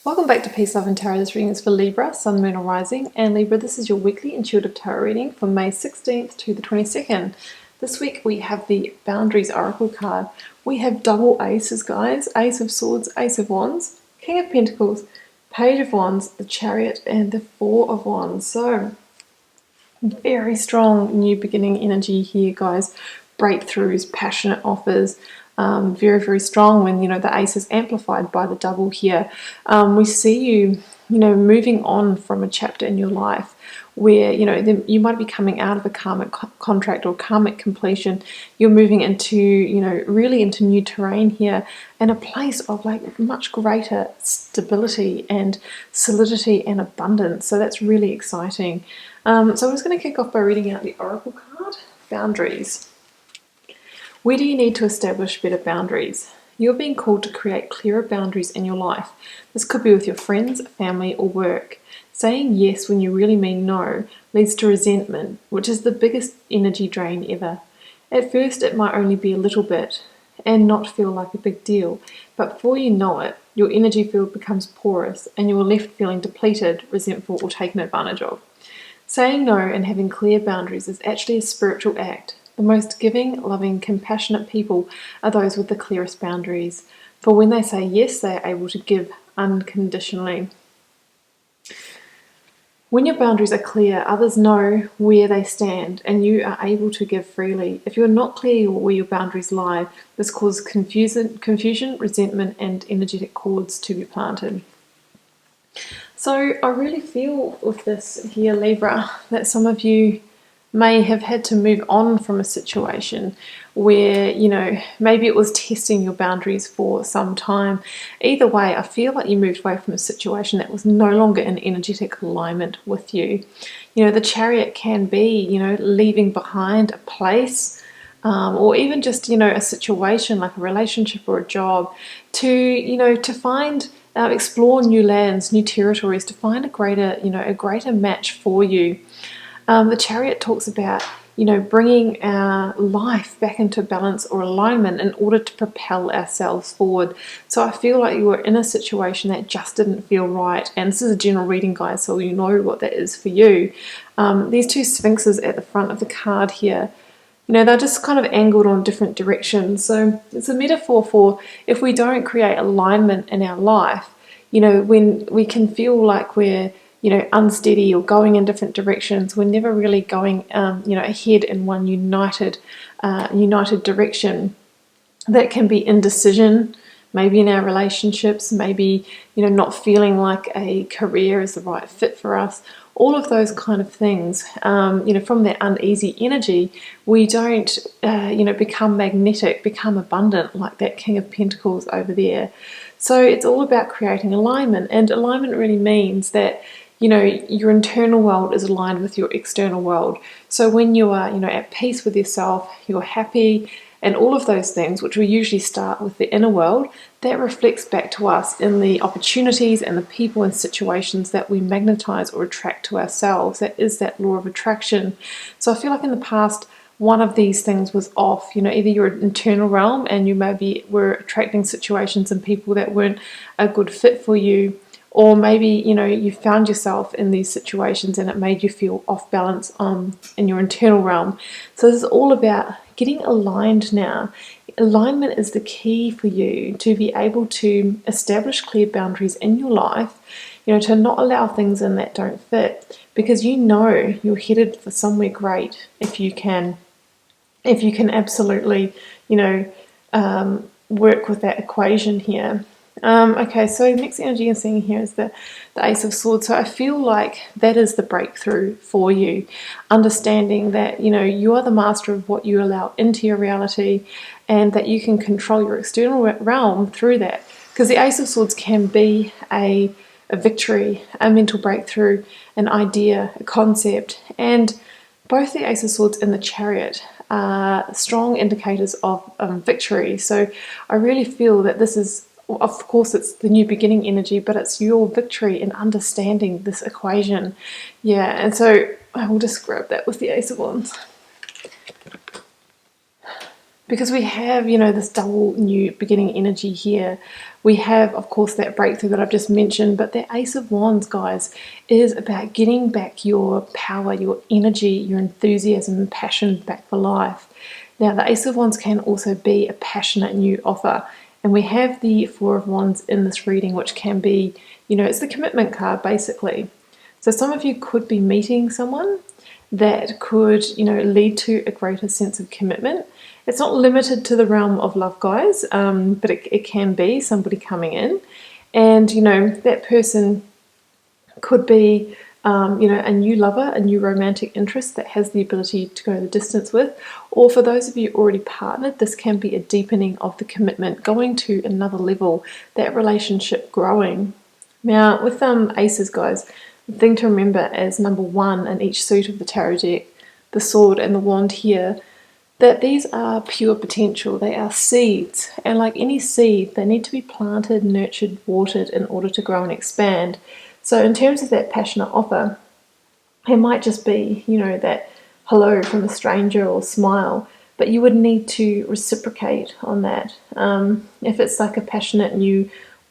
Welcome back to Peace, Love and Tarot. This reading is for Libra, Sun, Moon or Rising. And Libra, this is your weekly intuitive tarot reading from May 16th to the 22nd. This week we have the Boundaries Oracle card. We have double aces, guys. Ace of Swords, Ace of Wands, King of Pentacles, Page of Wands, the Chariot, and the Four of Wands. So, very strong new beginning energy here, guys. Breakthroughs, passionate offers. Very, very strong when, the ace is amplified by the double here. We see you, moving on from a chapter in your life where, you might be coming out of a karmic contract or karmic completion. You're moving into, really into new terrain here and a place of like much greater stability and solidity and abundance. So that's really exciting. So I'm just going to kick off by reading out the Oracle card, Boundaries. Where do you need to establish better boundaries? You're being called to create clearer boundaries in your life. This could be with your friends, family, or work. Saying yes when you really mean no leads to resentment, which is the biggest energy drain ever. At first, it might only be a little bit and not feel like a big deal, but before you know it, your energy field becomes porous and you are left feeling depleted, resentful, or taken advantage of. Saying no and having clear boundaries is actually a spiritual act. The most giving, loving, compassionate people are those with the clearest boundaries. For when they say yes, they are able to give unconditionally. When your boundaries are clear, others know where they stand and you are able to give freely. If you're not clear where your boundaries lie, this causes confusion, resentment, and energetic cords to be planted. So I really feel with this here, Libra, that some of you may have had to move on from a situation where, maybe it was testing your boundaries for some time. Either way, I feel like you moved away from a situation that was no longer in energetic alignment with you. The Chariot can be, leaving behind a place, or even just, a situation like a relationship or a job to find, explore new lands, new territories, to find a greater match for you. The Chariot talks about, bringing our life back into balance or alignment in order to propel ourselves forward. So I feel like you were in a situation that just didn't feel right. And this is a general reading, guys, so you know what that is for you. These two sphinxes at the front of the card here, they're just kind of angled on different directions. So it's a metaphor for if we don't create alignment in our life, when we can feel like we're unsteady or going in different directions. We're never really going, ahead in one united direction. That can be indecision, maybe in our relationships, maybe, not feeling like a career is the right fit for us. All of those kind of things, from that uneasy energy, we don't, become magnetic, become abundant like that King of Pentacles over there. So it's all about creating alignment, and alignment really means that your internal world is aligned with your external world. So when you are, at peace with yourself, you're happy, and all of those things, which we usually start with the inner world, that reflects back to us in the opportunities and the people and situations that we magnetize or attract to ourselves. That is that law of attraction. So I feel like in the past, one of these things was off. Either your internal realm and you maybe were attracting situations and people that weren't a good fit for you, or maybe, you found yourself in these situations and it made you feel off balance in your internal realm. So this is all about getting aligned now. Alignment is the key for you to be able to establish clear boundaries in your life, to not allow things in that don't fit, because you're headed for somewhere great if you can absolutely, work with that equation here. Okay, so next energy I'm seeing here is the Ace of Swords. So I feel like that is the breakthrough for you. Understanding that, you are the master of what you allow into your reality and that you can control your external realm through that. Because the Ace of Swords can be a victory, a mental breakthrough, an idea, a concept. And both the Ace of Swords and the Chariot are strong indicators of victory. So I really feel that this is, of course, it's the new beginning energy, but it's your victory in understanding this equation. Yeah, and so I will just grab that with the Ace of Wands. because we have, this double new beginning energy here. We have, of course, that breakthrough that I've just mentioned, but the Ace of Wands, guys, is about getting back your power, your energy, your enthusiasm and passion back for life. Now, the Ace of Wands can also be a passionate new offer. And we have the Four of Wands in this reading, which can be, it's the commitment card, basically. So some of you could be meeting someone that could, lead to a greater sense of commitment. It's not limited to the realm of love, guys, but it can be somebody coming in. And, that person could be, a new lover, a new romantic interest that has the ability to go the distance with. Or for those of you already partnered, this can be a deepening of the commitment, going to another level, that relationship growing. Now, with ACES, guys, the thing to remember is number 1 in each suit of the tarot deck, the sword and the wand here, that these are pure potential. They are seeds, and like any seed, they need to be planted, nurtured, watered in order to grow and expand. So in terms of that passionate offer, it might just be, that hello from a stranger or smile, but you would need to reciprocate on that. If it's like a passionate new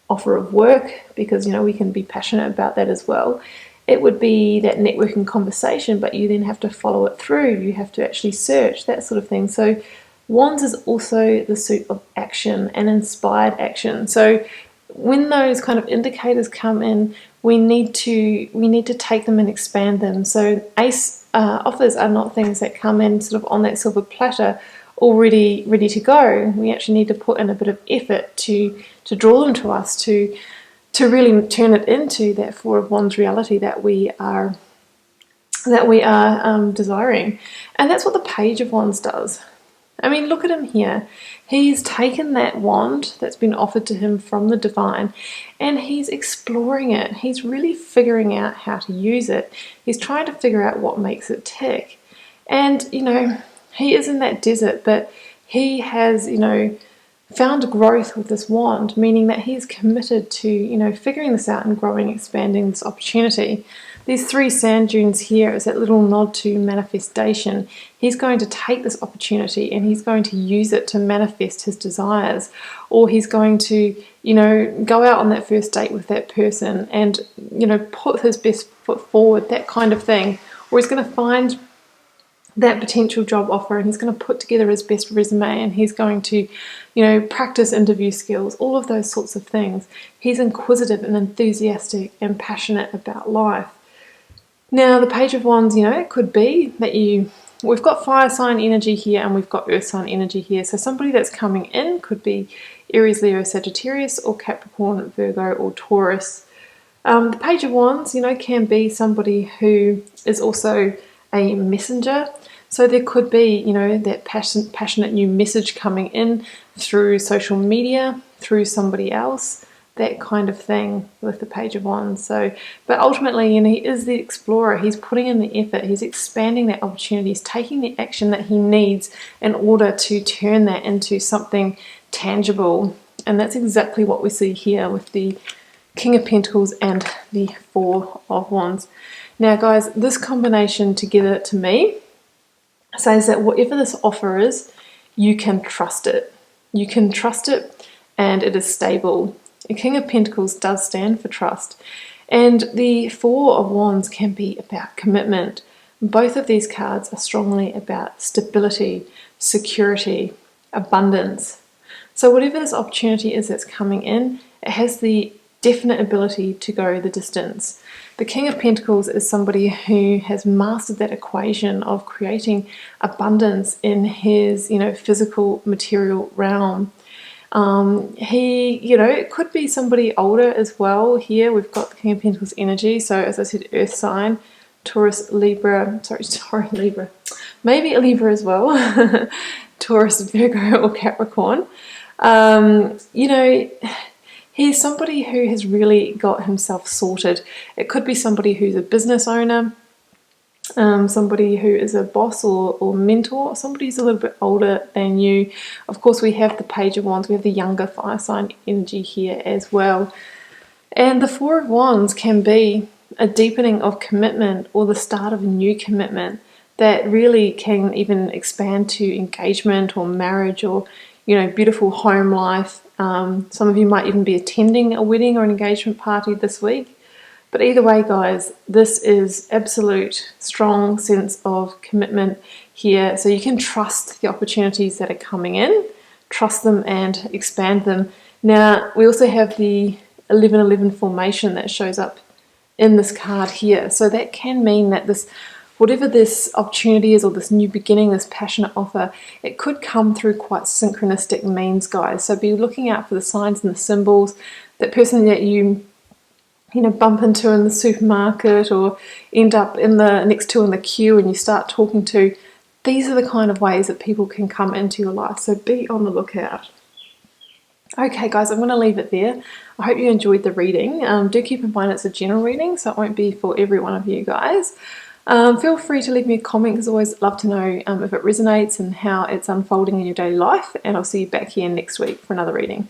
offer of work, because, we can be passionate about that as well, it would be that networking conversation, but you then have to follow it through. You have to actually search, that sort of thing. So Wands is also the suit of action and inspired action. So when those kind of indicators come in, we need to take them and expand them. So ACE offers are not things that come in sort of on that silver platter already ready to go. We actually need to put in a bit of effort to draw them to us, to really turn it into that Four of Wands reality that we are desiring. And that's what the Page of Wands does. I mean, look at him here. He's taken that wand that's been offered to him from the divine, and he's exploring it. He's really figuring out how to use it. He's trying to figure out what makes it tick. And, he is in that desert, but he has, found growth with this wand, meaning that he's committed to, figuring this out and growing, expanding this opportunity. These 3 sand dunes here is that little nod to manifestation. He's going to take this opportunity and he's going to use it to manifest his desires, or he's going to, go out on that first date with that person and, put his best foot forward, that kind of thing. Or he's going to find that potential job offer and he's going to put together his best resume and he's going to, practice interview skills, all of those sorts of things. He's inquisitive and enthusiastic and passionate about life. Now, the Page of Wands, it could be that we've got fire sign energy here and we've got earth sign energy here. So somebody that's coming in could be Aries, Leo, Sagittarius, or Capricorn, Virgo, or Taurus. The Page of Wands, can be somebody who is also a messenger. So there could be, that passionate new message coming in through social media, through somebody else, that kind of thing with the Page of Wands. So, but ultimately, he is the explorer. He's putting in the effort. He's expanding that opportunity. He's taking the action that he needs in order to turn that into something tangible. And that's exactly what we see here with the King of Pentacles and the Four of Wands. Now, guys, this combination together to me says that whatever this offer is, you can trust it. You can trust it and it is stable. The King of Pentacles does stand for trust. And the Four of Wands can be about commitment. Both of these cards are strongly about stability, security, abundance. So whatever this opportunity is that's coming in, it has the definite ability to go the distance. The King of Pentacles is somebody who has mastered that equation of creating abundance in his, physical material realm. It could be somebody older as well. Here we've got the King of Pentacles energy. So as I said, earth sign, Taurus, Libra, Libra, maybe a Libra as well, Taurus, Virgo, or Capricorn. He's somebody who has really got himself sorted. It could be somebody who's a business owner, somebody who is a boss or mentor, somebody who's a little bit older than you. Of course, we have the Page of Wands. We have the younger fire sign energy here as well. And the Four of Wands can be a deepening of commitment or the start of a new commitment. that really can even expand to engagement or marriage or, beautiful home life. Some of you might even be attending a wedding or an engagement party this week. But either way, guys, this is absolute strong sense of commitment here. So you can trust the opportunities that are coming in, trust them and expand them. Now, we also have the 11-11 formation that shows up in this card here. So that can mean that whatever this opportunity is or this new beginning, this passionate offer, it could come through quite synchronistic means, guys. So be looking out for the signs and the symbols. That person that you bump into in the supermarket or end up next to in the queue and you start talking to, these are the kind of ways that people can come into your life. So be on the lookout. Okay, guys, I'm going to leave it there. I hope you enjoyed the reading. Do keep in mind it's a general reading, so it won't be for every one of you guys. Feel free to leave me a comment, because I always love to know if it resonates and how it's unfolding in your daily life. And I'll see you back here next week for another reading.